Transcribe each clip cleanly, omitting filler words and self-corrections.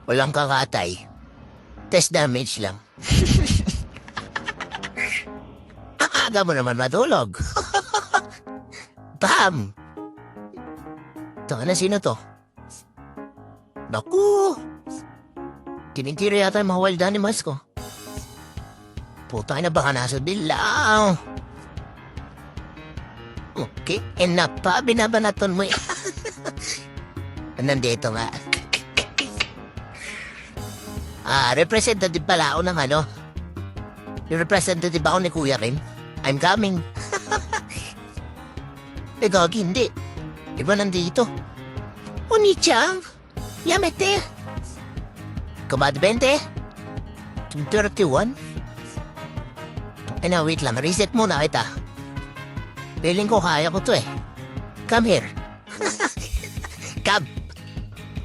Walang kakatay. Test damage lang. Ang aga mo naman matulog. Bam! Taka na, sino to? Naku! Tinitira yata yung mga wild animals ko. Puta na, baka nasa dilaw. Okay, enough pa. Binabanaton mo. Nandito nga. Representative pala ako ng ano. Yung representative ako ni Kuya Rin. I'm coming. Gagi, hindi. Iba nandito. Oni-chan, yamete. Kumadbente? 31? Wait lang. Reset muna kita. Feeling ko kaya ko to eh. Come here. Come.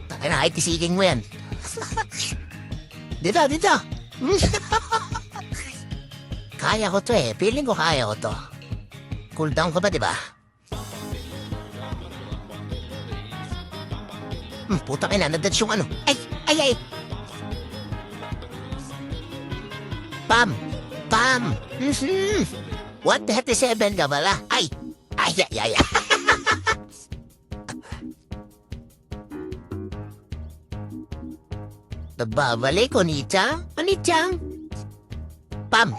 Takina, ay tisiging mo yan. Dito. Kaya ko to eh. Feeling ko kaya ko to. Cool down ko ba, diba? Putang ina, nadats yung ano. Ay. Pam. What the heck is 7 ka pala? Ay. Nagbabalik, Oni-chan. Pam.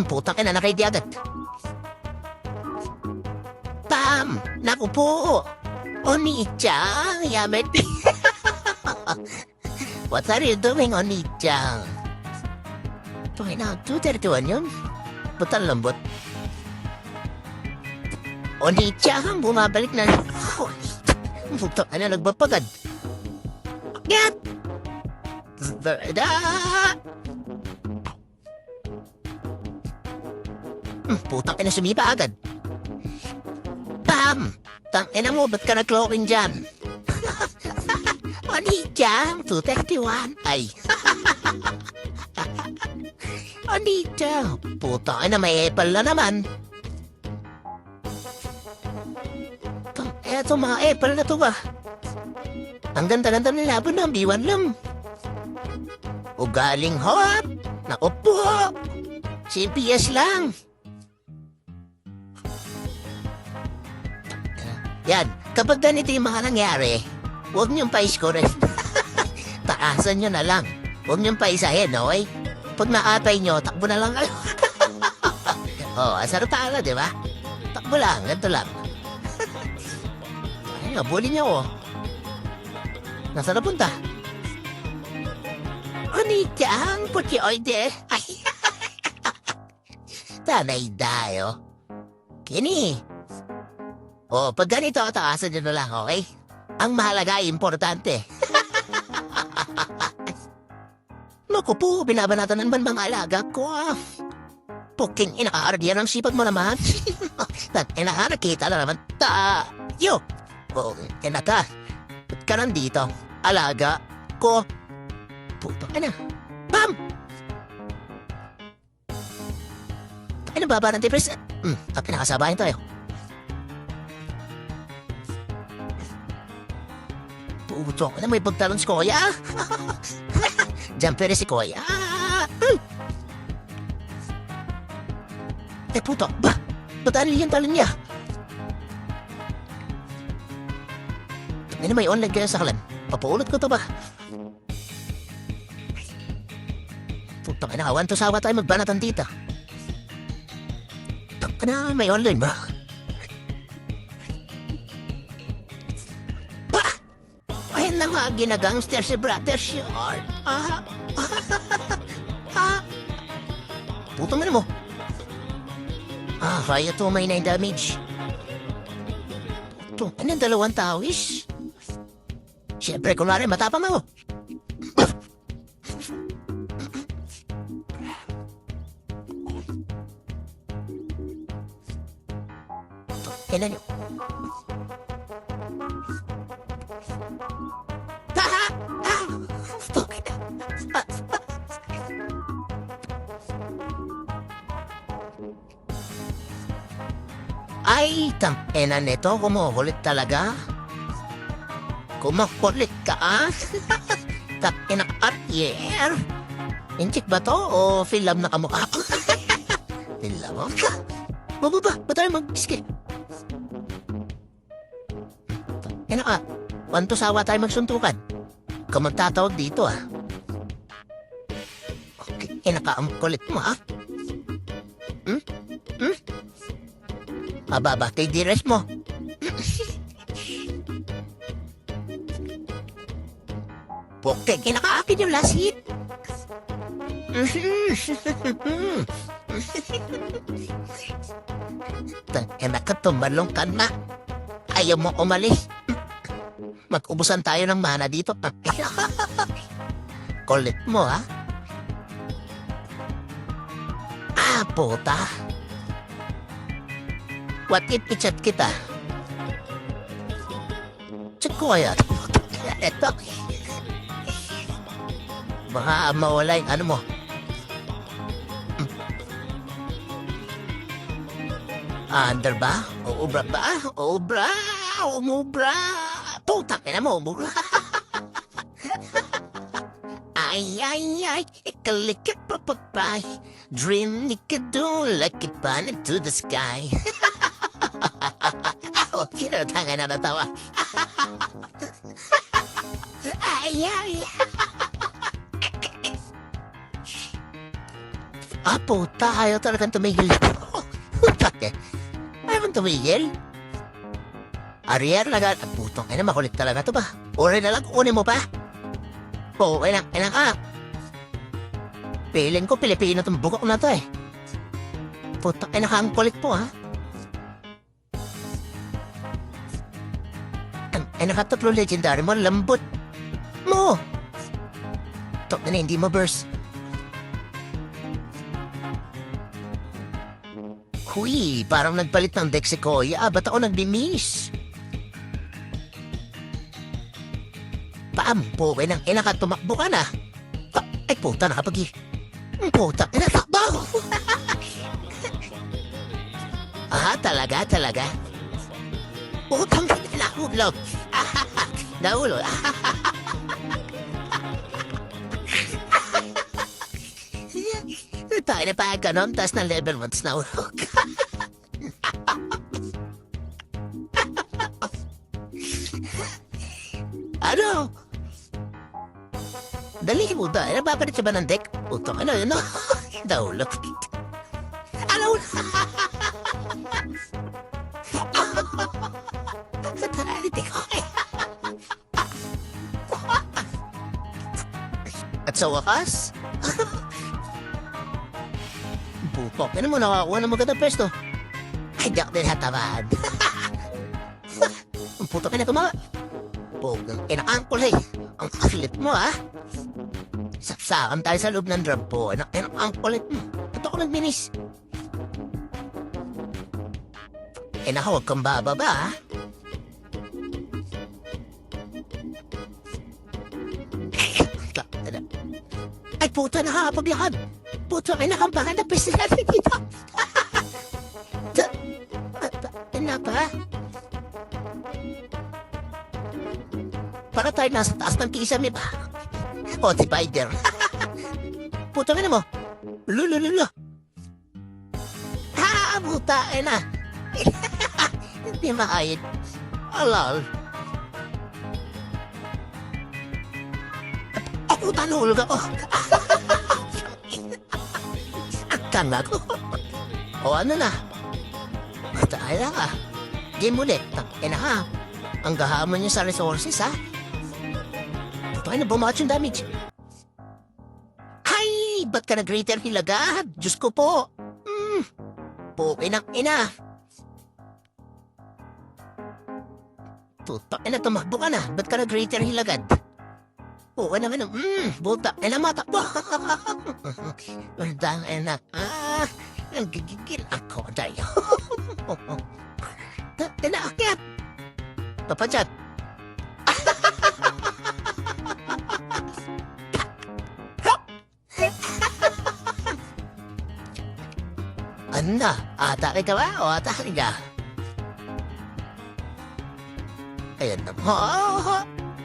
Putang ina, nakaidi agad. Pam! Naku po! Oni-chan! Yamet! What are you doing, Oni-chan? Tuhay na, 2:31 yun? Ba't ang lambot? Oni-chan! Bumabalik na! Puto, ano, nagbapagad? Get! Putang ina, sumipa agad. Pam! Tangina mo, ba't ka nag-cloaking dyan? Oni-chan, 2:31. Ay. Oni-chan, puta na, may apple na naman. Eto mga apple na to ba? Ang ganda-ganda ng laban ng B1 lang. Ugaling hot. Naku po. CPS lang. Yan, kapag ganito yung mga nangyari, huwag niyong pa-score. Taasan nyo na lang. Huwag niyong pa-isahin, okay? Pag naatay nyo, takbo na lang kayo. Asarap tala, di ba? Takbo lang, ganito lang. Ay, nabuli niya, oh. Nasaan na punta? Oni-chan, puti oide. Ay, tanay dayo. Kini. Pag ganito, taasan nyo na lang, okay? Ang mahalaga ay importante. Naku po, binabanatan naman mga alaga ko. Puking inakaardiyan ang sipag mo naman. Nakita na naman tayo. Inaka, ba't ka nandito? Alaga ko. Puto, Bam! Baba ng tipres. Pinakasabahin tayo. Puto, may pagtalon si Kuya. Jumper si Kuya. Puto, ba't alin yung talon niya? May online kaya sa kalan. Papaulot ko to ba? Puto, awan to sawa tayo magbanatan dito. May online ba? Na nga ginagangster si Brother Short. Puto mo. Kaya to may 9 damage. Puto, anong 2 tawis? Siyempre, kunwari, matapang ako. Kailan yun? Ay, tangina nito, kumukulit talaga. Kumakulit ka, ah? Takin ang Ariel. Inchik ba to o film na kamukha ko? Film ka? Bababa, ba tayo mag-skip? Takin ka. Panto sawa tayo magsuntukan. Kamagtatawag dito, ah. Okay, ang kulit mo, ah. Ababa, kay Dires mo. Pokeng, kinakaakin yung last hit. Tangina ka, tumalong ka na. Ayaw mo umalis. Mag-ubusan tayo ng mana dito. Kulit mo, ha? Ah, puta. What if i-chat kita? Check ko kaya. Eto. Baka mawala yung ano mo. Under ba? Uubra ba? Uubra! Umubra! Putang ina mo, umubra! Ay, ay, ay! Ikalikit papagpay! Dream nikado like it panik to the sky! Kinatanga na natawa! Ay, ay! Ah, puta! Ayaw talagang tumigil. Bakit? Ayaw tumigil? Ariel, lagat. At putong ina, makulit talaga to ba? Uri na lang, kunin mo pa. Oo, ina ka. Piling ko, Pilipino tong bukok na to eh. Putong ina ka, ang kulit po ha. Ang ina ka, tatlo legendary mo, lambot mo. Tok na hindi mo burst. Huy, parang nagpalit ng deck si Koya. Ba't ako nagdi-miss? Paampo, nang ina ka, tumakbo ka na. Ay, puta, nakapag-i. Puta, inatakbo. Talaga. Putang nahulog. Nahulog. Tayo na pa ganon, tas na level 1 nahulog. Ano? Dali mo ba? Napapalit siya ba ng deck? Utong ano yun, no? Nahulog. Ano? At sa wakas, putok, ano mo nakakuha ng magandang pwesto? Ay, di ako din hatamad. Ang putok ka na kumawa. Pugang inaangkol eh. Ang kulit mo, ha? Sapsakan tayo sa loob ng drum po. Ang kulit mo. Ba't ako nagminis? Huwag kang bababa, ha? Ay, puta, nakapaglakad. Puta, ay nakambakan na pwede natin dito. Ano ba? Para tayo nasa taas ng kisame ba? O, si Spider. Puta, ano mo? Lulululu. Ha, puta, ay na. Hindi makayit. Alal. Puta, nahulog ako. Ang tanga ko. O, ano na? Basta ay lang ah. Game ulit. Tangina ha. Ang gahamon niyo sa resources ha. Puta, ay na bumatch yung damage. Ay, ba't ka nag-greater heal agad? Diyos ko po. Pukin ang ina. Puta, ina, tumakbo ka na. Ba't ka nag-greater heal agad? Oo naman, buta, ina matakbo. Banda, ina, ang gigigil ako tayo. Tinaakyat. Papadyat. Ano? Atake ka ba o atake ka? Ayan na.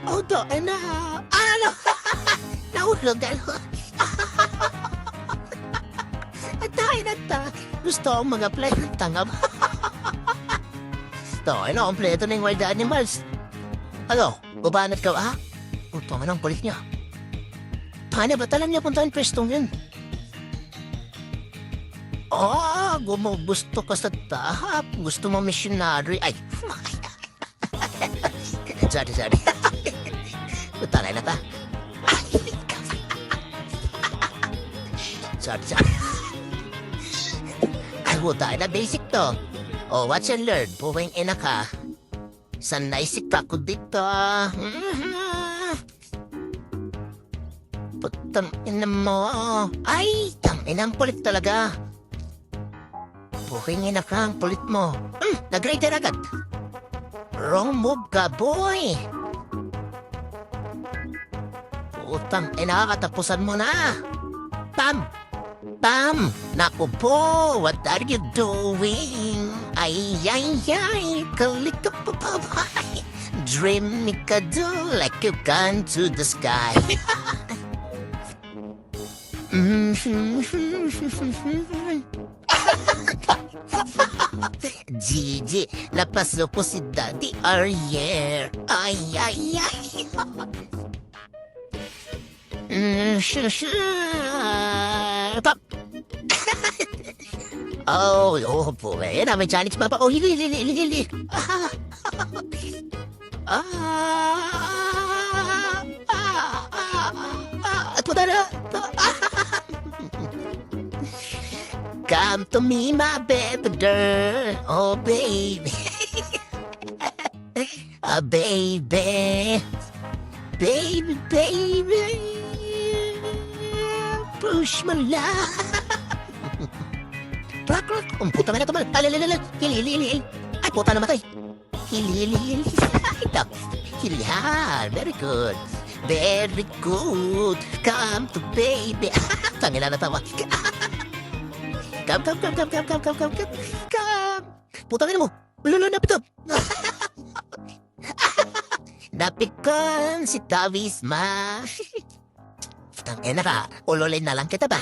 Oh, doon na. Ano? Nahulog ano? Atay na ta. Gusto akong mag-apply ng tangab. Ito, ano, kompleto na yung wild animals. Ano, babanat ka ba? Ito nga ng kulit niya. Paano ba talang niya puntahan pwestong yun? Gumugusto ka sa tahap. Gusto mo missionary. Ay, sorry. Utalay na ta. Sorry. Ay, tayo na basic to. Oh, watch and learn. Puwing ina ka. San naisip ako dito? Putang ina mo. Ay, tang inang kulit talaga. Puwing ina ka ang kulit mo. Nag-rider agad. Wrong move ka, boy. Putang ina, katapusan mo na. Pam! Naku po, what are you doing? Ay, kalika pa babay. Dream me ka do like you gone to the sky. Gigi, napasok ko si Daddy Ariel. Ay. Pop! Oh, boy. May challenge pa pa. Oh, hili. At mo na. Come to me, my baby girl. Oh, baby. Baby. Baby. Push mo lang. Rock. Puta na ito man. Hili. Ay, puta namatay. Hili. Hilihan. Very good. Come to baby. Tangina na tawa. Come. Puta na mo. Lolo na pito. Napikon si Tavis ma. Tangina ka. Ulolin na lang kita ba?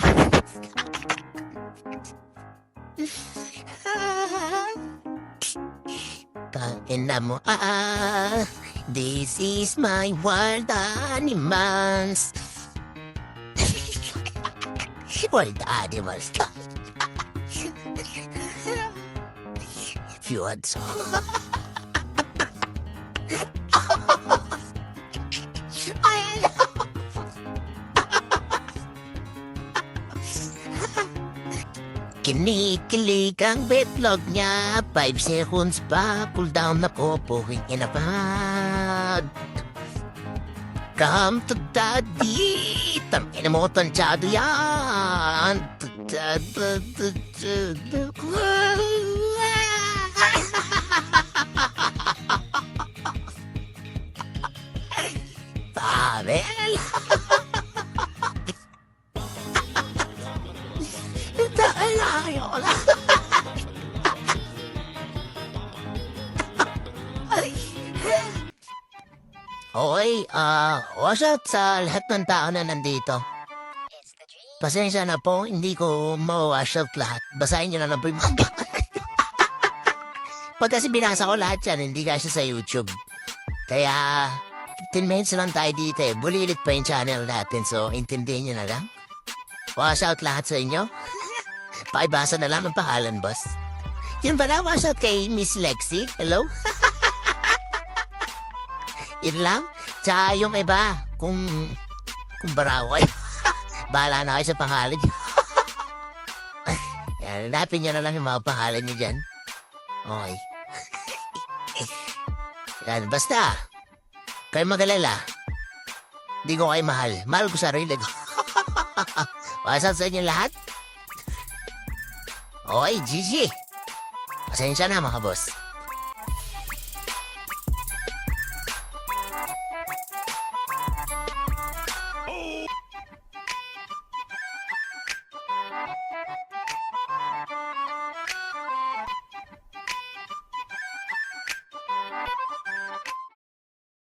Tangina mo. This is my wild animals. Wild animals. If you want some. Kinikilig ang betlog niya. 5 seconds pa, cool down na po, puwing inabad. Come to daddy. Tangina mo, tansyado yan. Pavel. Okay, what's up sa lahat ng tao na nandito? Pasensya na po, hindi ko ma-wash out lahat. Basahin nyo na lang po yung mga... Pag kasi binasa ko lahat yan, hindi kasi sa YouTube. Kaya, 15 minutes lang tayo dito eh. Bulilit pa yung channel natin, so intindihin nyo na lang. Wash out lahat sa inyo. Pakibasa na lang ang pangalan, boss. Yun pala, wash out kay Miss Lexi. Hello? Yun lang. Tsaka yung iba, kung baraway. Bahala na kayo sa pangalan niyo. Yan, hanapin nyo na lang yung mga pangalan niyo dyan. Okay. Yan, basta. Kayo mag-alala. Hindi ko kayo mahal. Mahal ko sarili ko. Wasap sa inyo lahat. Okay, GG. Pasensya na mga boss.